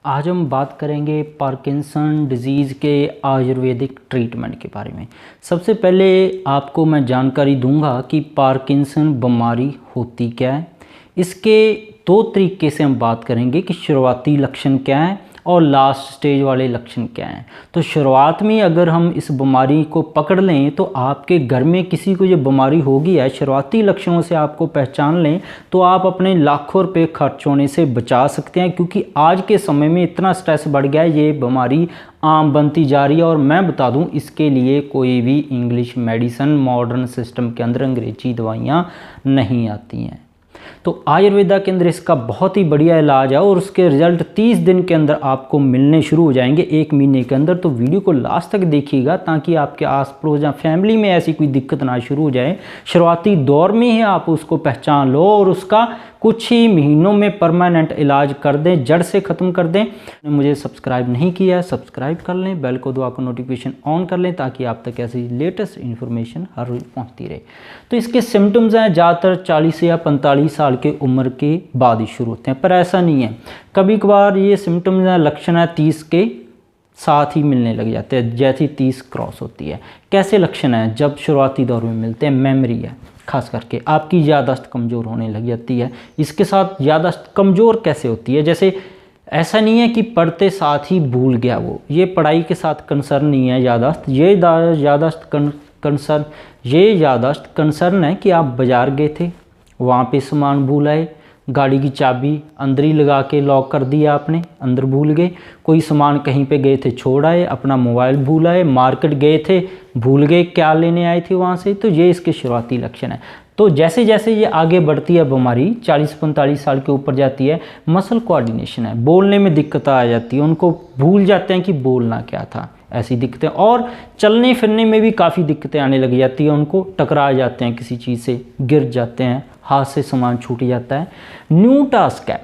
आज हम बात करेंगे पार्किंसन डिजीज़ के आयुर्वेदिक ट्रीटमेंट के बारे में। सबसे पहले आपको मैं जानकारी दूंगा कि पार्किंसन बीमारी होती क्या है। इसके दो तरीके से हम बात करेंगे कि शुरुआती लक्षण क्या है और लास्ट स्टेज वाले लक्षण क्या हैं। तो शुरुआत में अगर हम इस बीमारी को पकड़ लें तो आपके घर में किसी को ये बीमारी होगी है, शुरुआती लक्षणों से आपको पहचान लें तो आप अपने लाखों रुपए खर्च होने से बचा सकते हैं, क्योंकि आज के समय में इतना स्ट्रेस बढ़ गया है, ये बीमारी आम बनती जा रही है। और मैं बता दूं, इसके लिए कोई भी इंग्लिश मेडिसिन मॉडर्न सिस्टम के अंदर अंग्रेजी दवाइयाँ नहीं आती हैं। तो आयुर्वेदा के अंदर इसका बहुत ही बढ़िया इलाज है और उसके रिजल्ट 30 दिन के अंदर आपको मिलने शुरू हो जाएंगे, 1 महीने के अंदर। तो वीडियो को लास्ट तक देखिएगा ताकि आपके आस पड़ोस या फैमिली में ऐसी कोई दिक्कत ना शुरू हो जाए। शुरुआती दौर में ही आप उसको पहचान लो और उसका कुछ ही महीनों में परमानेंट इलाज कर दें, जड़ से ख़त्म कर दें। मुझे सब्सक्राइब नहीं किया है, सब्सक्राइब कर लें, बेल को दबा कर नोटिफिकेशन ऑन कर लें ताकि आप तक ऐसी लेटेस्ट इन्फॉर्मेशन हर रोज़ पहुंचती रहे। तो इसके सिम्टम्स हैं ज़्यादातर 40 या 45 साल के उम्र के बाद ही शुरू होते हैं, पर ऐसा नहीं है। कभी कभार ये सिम्टम्स हैं, लक्षण है 30 के साथ ही मिलने लग जाते हैं, जैसी 30 क्रॉस होती है। कैसे लक्षण हैं जब शुरुआती दौर में मिलते हैं? मेमोरी है, खास करके आपकी याददाश्त कमज़ोर होने लग जाती है। इसके साथ याददाश्त कमज़ोर कैसे होती है? जैसे ऐसा नहीं है कि पढ़ते साथ ही भूल गया वो, ये पढ़ाई के साथ कंसर्न नहीं है याददाश्त। ये याददाश्त कंसर्न है कि आप बाज़ार गए थे, वहाँ पे सामान भूल आए, गाड़ी की चाबी अंदर ही लगा के लॉक कर दिया आपने, अंदर भूल गए। कोई सामान कहीं पे गए थे छोड़ आए, अपना मोबाइल भूल आए, मार्केट गए थे भूल गए क्या लेने आए थे वहाँ से। तो ये इसके शुरुआती लक्षण है। तो जैसे जैसे ये आगे बढ़ती है बीमारी, 40-45 साल के ऊपर जाती है, मसल कोऑर्डिनेशन है, बोलने में दिक्कत आ जाती है, उनको भूल जाते हैं कि बोलना क्या था, ऐसी दिक्कतें। और चलने फिरने में भी काफ़ी दिक्कतें आने लग जाती है, उनको टकरा जाते हैं किसी चीज़ से, गिर जाते हैं, हाथ से सामान छूट जाता है। न्यू टास्क है,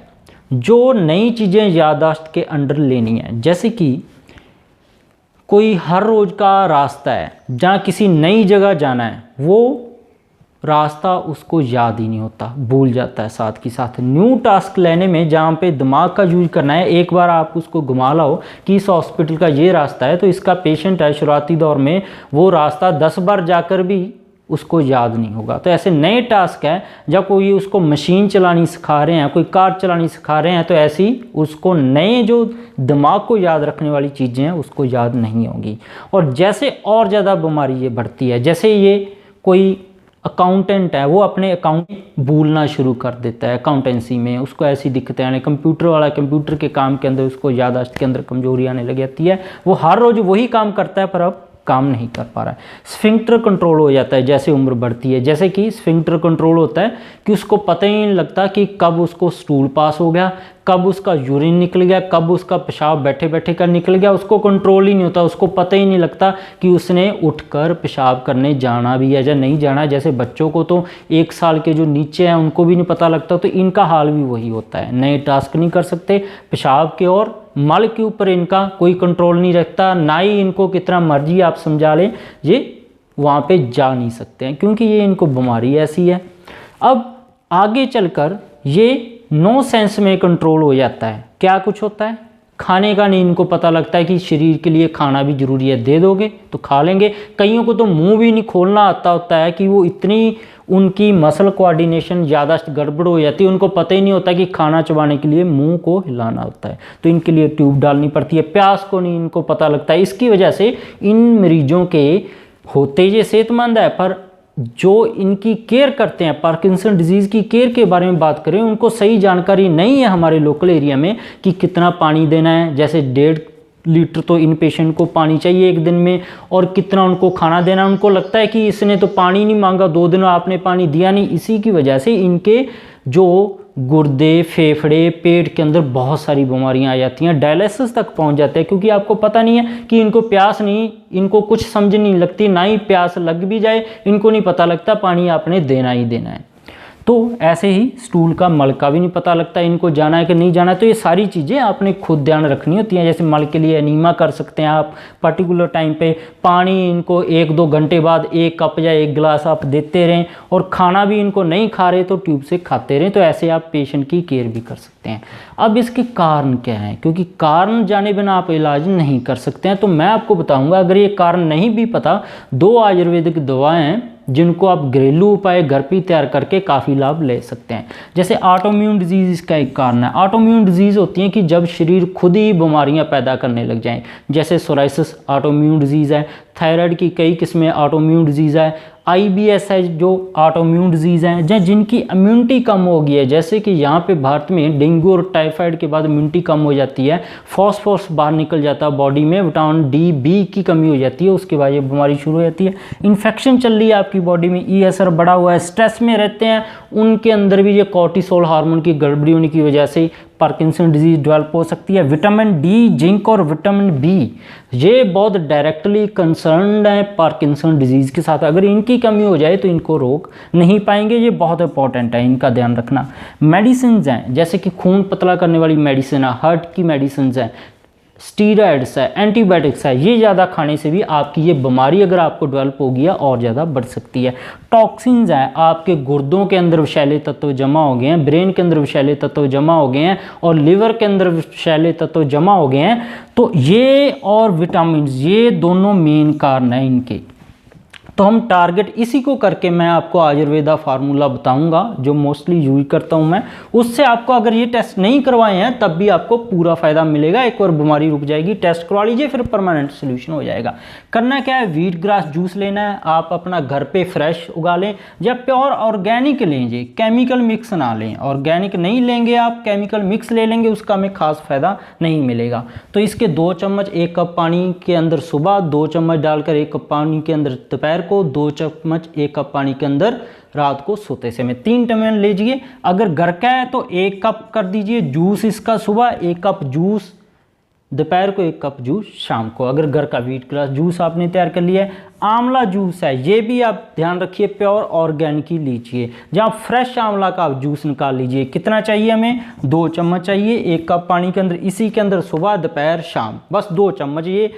जो नई चीज़ें याददाश्त के अंडर लेनी है, जैसे कि कोई हर रोज़ का रास्ता है, जहाँ किसी नई जगह जाना है, वो रास्ता उसको याद ही नहीं होता, भूल जाता है। साथ के साथ न्यू टास्क लेने में जहाँ पे दिमाग का यूज करना है, एक बार आप उसको घुमा लाओ कि इस हॉस्पिटल का ये रास्ता है, तो इसका पेशेंट है शुरुआती दौर में वो रास्ता 10 बार जाकर भी उसको याद नहीं होगा। तो ऐसे नए टास्क है, जब कोई उसको मशीन चलानी सिखा रहे हैं, कोई कार चलानी सिखा रहे हैं, तो ऐसी उसको नए जो दिमाग को याद रखने वाली चीज़ें हैं उसको याद नहीं होंगी। और जैसे और ज़्यादा बीमारी ये बढ़ती है, जैसे ये कोई अकाउंटेंट है, वो अपने अकाउंट भूलना शुरू कर देता है अकाउंटेंसी में, उसको ऐसी दिक्कतें आने, कंप्यूटर वाला कंप्यूटर के काम के अंदर उसको याददाश्त के अंदर कमजोरी आने लग जाती है, वो हर रोज़ वही काम करता है पर अब काम नहीं कर पा रहा है। स्फिंक्टर कंट्रोल हो जाता है जैसे उम्र बढ़ती है, जैसे कि स्फिंक्टर कंट्रोल होता है कि उसको पता ही नहीं लगता कि कब उसको स्टूल पास हो गया, कब उसका यूरिन निकल गया, कब उसका पेशाब बैठे बैठे का निकल गया, उसको कंट्रोल ही नहीं होता, उसको पता ही नहीं लगता कि उसने उठकर पेशाब करने जाना भी है या नहीं जाना। जैसे बच्चों को तो 1 साल के जो नीचे हैं उनको भी नहीं पता लगता, तो इनका हाल भी वही होता है, नए टास्क नहीं कर सकते, पेशाब के और मल के ऊपर इनका कोई कंट्रोल नहीं रखता, ना ही इनको कितना मर्जी आप समझा लें ये वहाँ पे जा नहीं सकते हैं, क्योंकि ये इनको बीमारी ऐसी है। अब आगे चलकर ये नो सेंस में कंट्रोल हो जाता है। क्या कुछ होता है? खाने का नहीं इनको पता लगता है कि शरीर के लिए खाना भी जरूरी है, दे दोगे तो खा लेंगे। कईयों को तो मुंह भी नहीं खोलना आता होता है कि वो इतनी उनकी मसल कोऑर्डिनेशन याददाश्त गड़बड़ हो जाती है, उनको पता ही नहीं होता कि खाना चबाने के लिए मुंह को हिलाना होता है, तो इनके लिए ट्यूब डालनी पड़ती है। प्यास को नहीं इनको पता लगता है। इसकी वजह से इन मरीजों के होते ये सेहतमंद है, पर जो इनकी केयर करते हैं, पार्किंसन डिजीज़ की केयर के बारे में बात करें, उनको सही जानकारी नहीं है हमारे लोकल एरिया में कि कितना पानी देना है। जैसे 1.5 लीटर तो इन पेशेंट को पानी चाहिए 1 दिन में, और कितना उनको खाना देना। उनको लगता है कि इसने तो पानी नहीं मांगा, 2 दिन आपने पानी दिया नहीं। इसी की वजह से इनके जो गुर्दे, फेफड़े, पेट के अंदर बहुत सारी बीमारियां आ जाती हैं, डायलिसिस तक पहुंच जाते हैं, क्योंकि आपको पता नहीं है कि इनको प्यास नहीं, इनको कुछ समझ नहीं लगती, ना ही प्यास लग भी जाए इनको नहीं पता लगता पानी आपने देना ही देना है। तो ऐसे ही स्टूल का मल का भी नहीं पता लगता इनको जाना है कि नहीं जाना है। तो ये सारी चीज़ें आपने खुद ध्यान रखनी होती हैं। जैसे मल के लिए एनीमा कर सकते हैं आप पर्टिकुलर टाइम पे, पानी इनको 1-2 घंटे बाद 1 कप या 1 गिलास आप देते रहें, और खाना भी इनको नहीं खा रहे तो ट्यूब से खाते रहें। तो ऐसे आप पेशेंट की केयर भी कर सकते हैं। अब इसके कारण क्या हैं, क्योंकि कारण जाने बिना आप इलाज नहीं कर सकते हैं। तो मैं आपको बताऊंगा, अगर ये कारण नहीं भी पता, 2 आयुर्वेदिक दवाएं हैं जिनको आप घरेलू उपाय घर पे तैयार करके काफ़ी लाभ ले सकते हैं। जैसे ऑटोइम्यून डिजीज़ इसका एक कारण है। ऑटोइम्यून डिजीज़ होती हैं कि जब शरीर खुद ही बीमारियां पैदा करने लग जाएं, जैसे सोराइसिस ऑटोइम्यून डिजीज़ है, थायराइड की कई किस्में ऑटोइम्यून डिजीज़ है, IBS है जो ऑटोइम्यून डिजीज़ हैं, या जिनकी इम्यूनिटी कम हो गई है, जैसे कि यहाँ पे भारत में डेंगू और टाइफाइड के बाद इम्यूनिटी कम हो जाती है, फॉस्फोरस बाहर निकल जाता है बॉडी में, विटामिन D-B की कमी हो जाती है, उसके बाद ये बीमारी शुरू हो जाती है। इन्फेक्शन चल रही है आपकी बॉडी में, ई असर बढ़ा हुआ है, स्ट्रेस में रहते हैं, उनके अंदर भी ये कॉर्टिसोल हार्मोन की गड़बड़ी होने की वजह से पार्किंसन डिजीज डेवलप हो सकती है। विटामिन D, जिंक और विटामिन B ये बहुत डायरेक्टली कंसर्न्ड है पार्किंसन डिजीज़ के साथ। अगर इनकी कमी हो जाए तो इनको रोक नहीं पाएंगे। ये बहुत इंपॉर्टेंट है, इनका ध्यान रखना। मेडिसिन हैं जैसे कि खून पतला करने वाली मेडिसिन है, हार्ट की मेडिसिन हैं, स्टीरॉयड्स है, एंटीबायोटिक्स है, ये ज़्यादा खाने से भी आपकी ये बीमारी अगर आपको डेवलप होगी और ज़्यादा बढ़ सकती है। टॉक्सिन्स हैं, आपके गुर्दों के अंदर विषैले तत्व जमा हो गए हैं, ब्रेन के अंदर विषैले तत्व जमा हो गए हैं, और लिवर के अंदर विषैले तत्व जमा हो गए हैं। तो ये और विटामिन, ये दोनों मेन कारण हैं इनके। तो हम टारगेट इसी को करके मैं आपको आयुर्वेदा फार्मूला बताऊंगा जो मोस्टली यूज करता हूं मैं। उससे आपको अगर ये टेस्ट नहीं करवाए हैं तब भी आपको पूरा फायदा मिलेगा। एक बार बीमारी रुक जाएगी, टेस्ट करवा लीजिए, फिर परमानेंट सोल्यूशन हो जाएगा। करना क्या है, व्हीट ग्रास जूस लेना है, आप अपना घर पे फ्रेश उगा लें, या प्योर ऑर्गेनिक लीजिए, केमिकल मिक्स ना लें। ऑर्गेनिक नहीं लेंगे आप, केमिकल मिक्स ले लेंगे, उसका हमें खास फायदा नहीं मिलेगा। तो इसके 2 चम्मच 1 कप पानी के अंदर सुबह, 2 चम्मच डालकर 1 कप पानी के अंदर दोपहर को, 2 चम्मच 1 कप पानी के अंदर रात को सोते समय, 3 टाइम लीजिए। अगर घर का है तो 1 कप कर दीजिए जूस इसका सुबह, 1 कप जूस दोपहर को, 1 कप जूस शाम को। अगर घर का व्हीट ग्रास जूस आपने तैयार कर लिया है। आंवला जूस है, ये भी आप ध्यान रखिए प्योर ऑर्गेनिक ही लीजिए, जहाँ फ्रेश आंवला का आप जूस निकाल लीजिए। कितना चाहिए हमें, 2 चम्मच चाहिए 1 कप पानी के अंदर, इसी के अंदर सुबह दोपहर शाम, बस 2 चम्मच, ये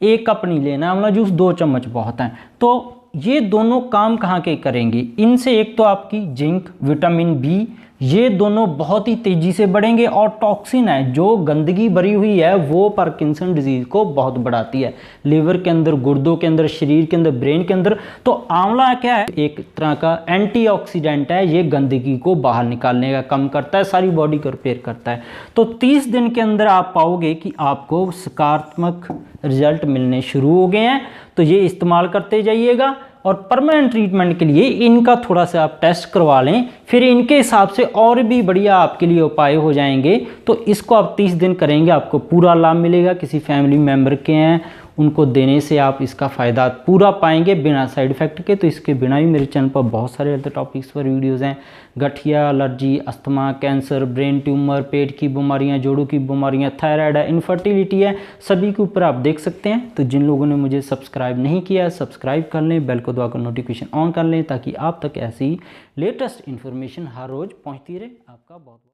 1 कप नहीं लेना आंवला जूस, 2 चम्मच बहुत हैं। तो ये दोनों काम कहाँ के करेंगे, इनसे एक तो आपकी जिंक, विटामिन B, ये दोनों बहुत ही तेजी से बढ़ेंगे। और टॉक्सिन है, जो गंदगी भरी हुई है वो पार्किंसन डिजीज को बहुत बढ़ाती है, लिवर के अंदर, गुर्दों के अंदर, शरीर के अंदर, ब्रेन के अंदर। तो आंवला क्या है, एक तरह का एंटीऑक्सीडेंट है, ये गंदगी को बाहर निकालने का काम करता है, सारी बॉडी को रिपेयर करता है। तो 30 दिन के अंदर आप पाओगे कि आपको सकारात्मक रिजल्ट मिलने शुरू हो गए हैं। तो ये इस्तेमाल करते जाइएगा, और परमानेंट ट्रीटमेंट के लिए इनका थोड़ा सा आप टेस्ट करवा लें, फिर इनके हिसाब से और भी बढ़िया आपके लिए उपाय हो जाएंगे। तो इसको आप 30 दिन करेंगे, आपको पूरा लाभ मिलेगा। किसी फैमिली मेम्बर के हैं उनको देने से आप इसका फ़ायदा पूरा पाएंगे बिना साइड इफ़ेक्ट के। तो इसके बिना भी मेरे चैनल पर बहुत सारे हेल्थ टॉपिक्स पर वीडियोस हैं, गठिया, allergy, asthma, cancer, brain tumour, पेट की बीमारियां, जोड़ों की बीमारियां, थायराइड है, इनफर्टिलिटी है, सभी के ऊपर आप देख सकते हैं। तो जिन लोगों ने मुझे सब्सक्राइब नहीं किया है, सब्सक्राइब कर लें, बेल को दबाकर नोटिफिकेशन ऑन कर लें, ताकि आप तक ऐसी लेटेस्ट इन्फॉर्मेशन हर रोज़ पहुँचती रहे। आपका बहुत